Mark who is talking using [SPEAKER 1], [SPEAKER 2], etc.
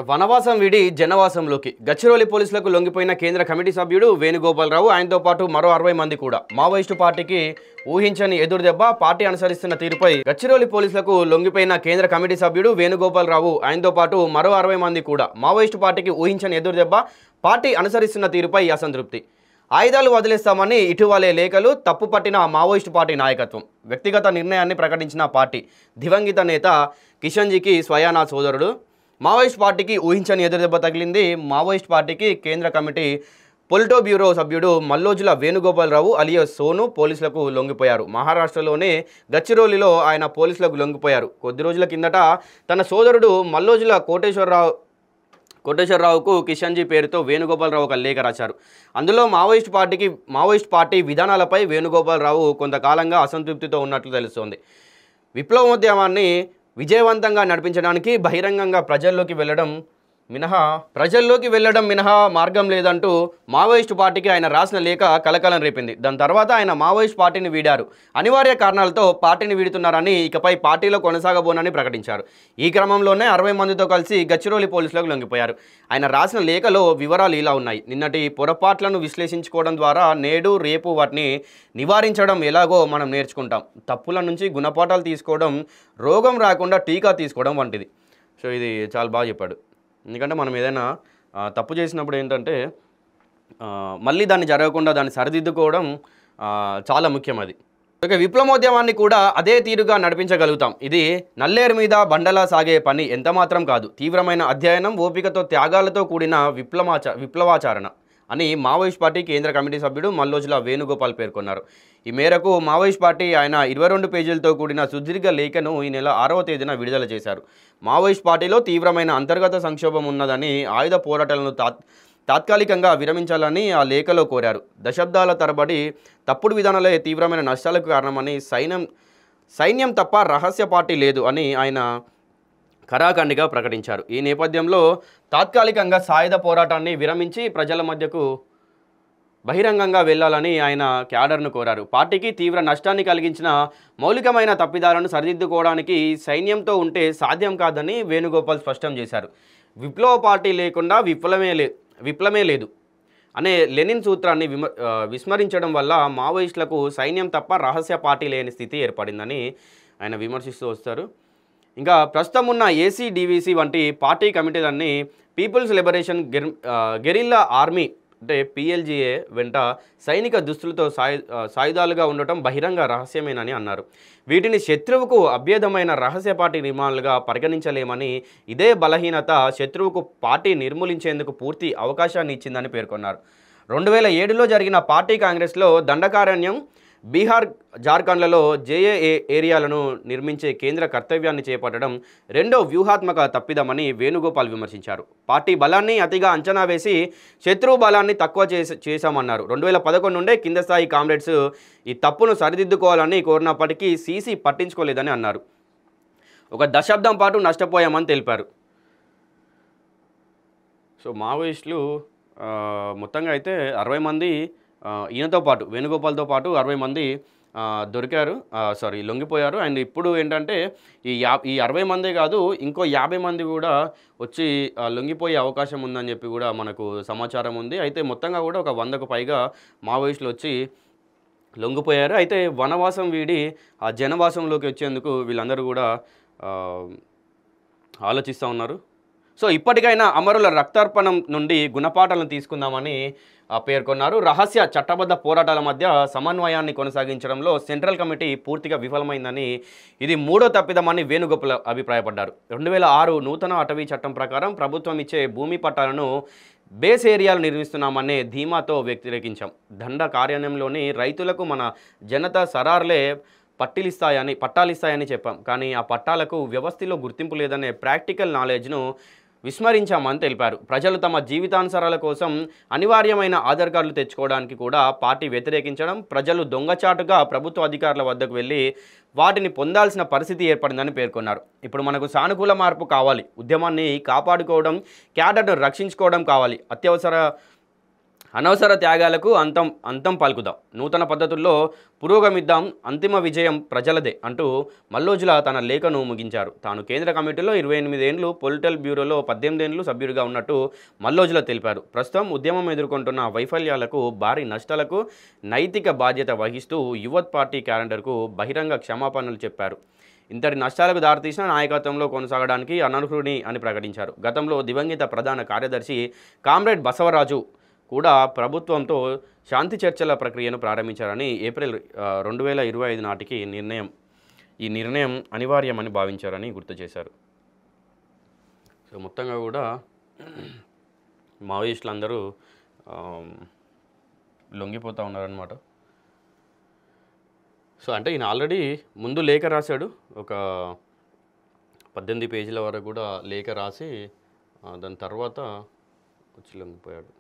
[SPEAKER 1] వనవాసం వీడి జనవాసంలోకి గచ్చిరోలి పోలీసులకు లొంగిపోయిన కేంద్ర కమిటీ సభ్యుడు వేణుగోపాలరావు ఆయనతో పాటు మరో 60 మంది కూడా మావోయిస్టు పార్టీకి ఊహించని ఎదురుదెబ్బ పార్టీ అనుసరిస్తున్న తీరుపై గచ్చిరోలి పోలీసులకు లొంగిపోయిన కేంద్ర కమిటీ సభ్యుడు వేణుగోపాలరావు ఆయనతో పాటు మరో 60 మంది కూడా మావోయిస్టు పార్టీకి ఊహించని ఎదురుదెబ్బ పార్టీ అనుసరిస్తున్న తీరుపై అసంతృప్తి ఆయుధాలు వదిలేస్తామని ఇటీవలే లేఖలు తప్పుపట్టిన మావోయిస్టు పార్టీ నాయకత్వం వ్యక్తిగత నిర్ణయాన్ని ప్రకటించిన పార్టీ దివంగిత నేత కిషన్జీకి స్వయానా సోదరుడు మావోయిస్ట్ పార్టీకి ఊహించని ఎదురుదెబ్బ తగిలింది. మావోయిస్ట్ పార్టీకి కేంద్ర కమిటీ పొలిటో బ్యూరో సభ్యుడు మల్లోజుల వేణుగోపాలరావు అలియాస్ సోను పోలీసులకు లొంగిపోయారు. మహారాష్ట్రలోని గచ్చిరోలిలో ఆయన పోలీసులకు లొంగిపోయారు. కొద్ది రోజుల కిందట తన సోదరుడు మల్లోజుల కోటేశ్వరరావుకు కిషన్జీ పేరుతో వేణుగోపాలరావు ఒక లేఖ రాశారు. అందులో మావోయిస్ట్ పార్టీ విధానాలపై వేణుగోపాలరావు కొంతకాలంగా అసంతృప్తితో ఉన్నట్లు తెలుస్తోంది. విప్లవోద్యమాన్ని విజయవంతంగా నడిపించడానికి బహిరంగంగా ప్రజల్లోకి వెళ్ళడం మినహా మార్గం లేదంటూ మావోయిస్టు పార్టీకి ఆయన రాసిన లేఖ కలకలం రేపింది. దాని తర్వాత ఆయన మావోయిస్ట్ పార్టీని వీడారు. అనివార్య కారణాలతో పార్టీని వీడుతున్నారని, ఇకపై పార్టీలో కొనసాగబోనని ప్రకటించారు. ఈ క్రమంలోనే 60 మందితో కలిసి గచ్చిరోలి పోలీసులకు లొంగిపోయారు. ఆయన రాసిన లేఖలో వివరాలు ఇలా ఉన్నాయి. నిన్నటి పొరపాట్లను విశ్లేషించుకోవడం ద్వారా నేడు రేపు వాటిని నివారించడం ఎలాగో మనం నేర్చుకుంటాం. తప్పుల నుంచి గుణపాఠాలు తీసుకోవడం, రోగం రాకుండా టీకా తీసుకోవడం వంటిది. సో ఇది చాలా బాగా చెప్పాడు. ఎందుకంటే మనం ఏదైనా తప్పు చేసినప్పుడు ఏంటంటే మళ్ళీ దాన్ని జరగకుండా దాన్ని సరిదిద్దుకోవడం చాలా ముఖ్యం. అది ఓకే. విప్లవోద్యమాన్ని కూడా అదే తీరుగా నడిపించగలుగుతాం. ఇది నల్లేరు మీద బండలా సాగే పని ఎంతమాత్రం కాదు. తీవ్రమైన అధ్యయనం, ఓపికతో, త్యాగాలతో కూడిన విప్లవాచరణ అని మావోయిస్ట్ పార్టీ కేంద్ర కమిటీ సభ్యుడు మల్లోజుల వేణుగోపాల్ పేర్కొన్నారు. ఈ మేరకు మావోయిస్ట్ పార్టీ ఆయన 22 పేజీలతో కూడిన సుదీర్ఘ లేఖను ఈ నెల 6వ తేదీన విడుదల చేశారు. మావోయిస్ట్ పార్టీలో తీవ్రమైన అంతర్గత సంక్షోభం ఉన్నదని, ఆయుధ పోరాటాలను తాత్కాలికంగా విరమించాలని ఆ లేఖలో కోరారు. దశాబ్దాల తరబడి తప్పుడు విధానాలే తీవ్రమైన నష్టాలకు కారణమని, సైన్యం తప్ప రహస్య పార్టీ లేదు అని ఆయన ఖరాఖండిగా ప్రకటించారు. ఈ నేపథ్యంలో తాత్కాలికంగా సాయుధ పోరాటాన్ని విరమించి ప్రజల మధ్యకు బహిరంగంగా వెళ్లాలని ఆయన క్యాడర్ను కోరారు. పార్టీకి తీవ్ర నష్టాన్ని కలిగించిన మౌలికమైన తప్పిదాలను సరిదిద్దుకోవడానికి సైన్యంతో ఉంటే సాధ్యం కాదని వేణుగోపాల్ స్పష్టం చేశారు. విప్లవ పార్టీ లేకుండా విప్లవమే లేదు అనే లెనిన్ సూత్రాన్ని విస్మరించడం వల్ల మావోయిస్టులకు సైన్యం తప్ప రహస్య పార్టీ లేని స్థితి ఏర్పడిందని ఆయన విమర్శిస్తూ వస్తారు. ఇంకా ప్రస్తుతం ఉన్న ఏసీడీవీసీ వంటి పార్టీ కమిటీలన్నీ పీపుల్స్ లిబరేషన్ గెరిల్లా ఆర్మీ అంటే పిఎల్జీఏ వెంట సైనిక దుస్తులతో సాయుధాలుగా ఉండటం బహిరంగ రహస్యమేనని అన్నారు. వీటిని శత్రువుకు అభ్యేదమైన రహస్య పార్టీ నిర్మాణాలుగా పరిగణించలేమని, ఇదే బలహీనత శత్రువుకు పార్టీ నిర్మూలించేందుకు పూర్తి అవకాశాన్ని ఇచ్చిందని పేర్కొన్నారు. 2007లో జరిగిన పార్టీ కాంగ్రెస్లో దండకారణ్యం, బీహార్, జార్ఖండ్లలో జేఏఏ ఏరియాలను నిర్మించే కేంద్ర కర్తవ్యాన్ని చేపట్టడం రెండో వ్యూహాత్మక తప్పిదమని వేణుగోపాల్ విమర్శించారు. పార్టీ బలాన్ని అతిగా అంచనా వేసి శత్రువు బలాన్ని తక్కువ చేశామన్నారు. 2011 నుండే కింద స్థాయి కామ్రేడ్స్ ఈ తప్పును సరిదిద్దుకోవాలని కోరినప్పటికీ సీసీ పట్టించుకోలేదని అన్నారు. ఒక దశాబ్దం పాటు నష్టపోయామని తెలిపారు. సో మావోయిస్టులు మొత్తంగా అయితే 60 మంది ఈయనతో పాటు వేణుగోపాల్తో పాటు 60 మంది లొంగిపోయారు. అండ్ ఇప్పుడు ఏంటంటే ఈ 60 మందే కాదు, ఇంకో 50 మంది కూడా వచ్చి లొంగిపోయే అవకాశం ఉందని చెప్పి కూడా మనకు సమాచారం ఉంది. అయితే మొత్తంగా కూడా ఒక 100కు పైగా మావోయిస్టులు వచ్చి లొంగిపోయారు. అయితే వనవాసం వీడి ఆ జనవాసంలోకి వచ్చేందుకు వీళ్ళందరూ కూడా ఆలోచిస్తూ ఉన్నారు. సో ఇప్పటికైనా అమరుల రక్తార్పణం నుండి గుణపాఠాలను తీసుకుందామని పేర్కొన్నారు. రహస్య చట్టబద్ధ పోరాటాల మధ్య సమన్వయాన్ని కొనసాగించడంలో సెంట్రల్ కమిటీ పూర్తిగా విఫలమైందని, ఇది మూడో తప్పిదమని వేణుగోపాల్ అభిప్రాయపడ్డారు. 2006 నూతన అటవీ చట్టం ప్రకారం ప్రభుత్వం ఇచ్చే భూమి పట్టాలను బేస్ ఏరియాలు నిర్మిస్తున్నామనే ధీమాతో వ్యతిరేకించాం. దండ కార్యాలయంలోని రైతులకు మన జనతా సరార్లే పట్టాలిస్తాయని చెప్పాం. కానీ ఆ పట్టాలకు వ్యవస్థలో గుర్తింపు లేదనే ప్రాక్టికల్ నాలెడ్జ్ను విస్మరించామని తెలిపారు. ప్రజలు తమ జీవితానుసరాల కోసం అనివార్యమైన ఆధార్ కార్డులు తెచ్చుకోవడానికి కూడా పార్టీ వ్యతిరేకించడం, ప్రజలు దొంగచాటుగా ప్రభుత్వ అధికారుల వద్దకు వెళ్ళి వాటిని పొందాల్సిన పరిస్థితి ఏర్పడిందని పేర్కొన్నారు. ఇప్పుడు మనకు సానుకూల మార్పు కావాలి. ఉద్యమాన్ని కాపాడుకోవడం, క్యాడర్ను రక్షించుకోవడం కావాలి. అనవసర త్యాగాలకు అంతం అంతం పలుకుదాం, నూతన పద్ధతుల్లో పురోగమిద్దాం, అంతిమ విజయం ప్రజలదే అంటూ మల్లోజుల తన లేఖను ముగించారు. తాను కేంద్ర కమిటీలో 28 ఏండ్లు, పొలిటికల్ బ్యూరోలో 18 ఏండ్లు సభ్యుడిగా ఉన్నట్టు మల్లోజుల తెలిపారు. ప్రస్తుతం ఉద్యమం ఎదుర్కొంటున్న వైఫల్యాలకు, భారీ నష్టాలకు నైతిక బాధ్యత వహిస్తూ యువత్ పార్టీ క్యాలెండర్కు బహిరంగ క్షమాపణలు చెప్పారు. ఇంతటి నష్టాలకు దారితీసిన నాయకత్వంలో కొనసాగడానికి అనర్హుడిని అని ప్రకటించారు. గతంలో దివంగత ప్రధాన కార్యదర్శి కామ్రేడ్ బసవరాజు కూడా ప్రభుత్వంతో శాంతి చర్చల ప్రక్రియను ప్రారంభించారని ఏప్రిల్ 2025 నాటికి ఈ నిర్ణయం అనివార్యమని భావించారని గుర్తు చేశారు. సో మొత్తంగా కూడా మావోయిస్టులు అందరూ లొంగిపోతూ ఉన్నారనమాట. సో అంటే ఈయన ఆల్రెడీ ముందు లేఖ రాశాడు, ఒక 18 పేజీల వరకు కూడా లేఖ రాసి దాని తర్వాత వచ్చి లొంగిపోయాడు.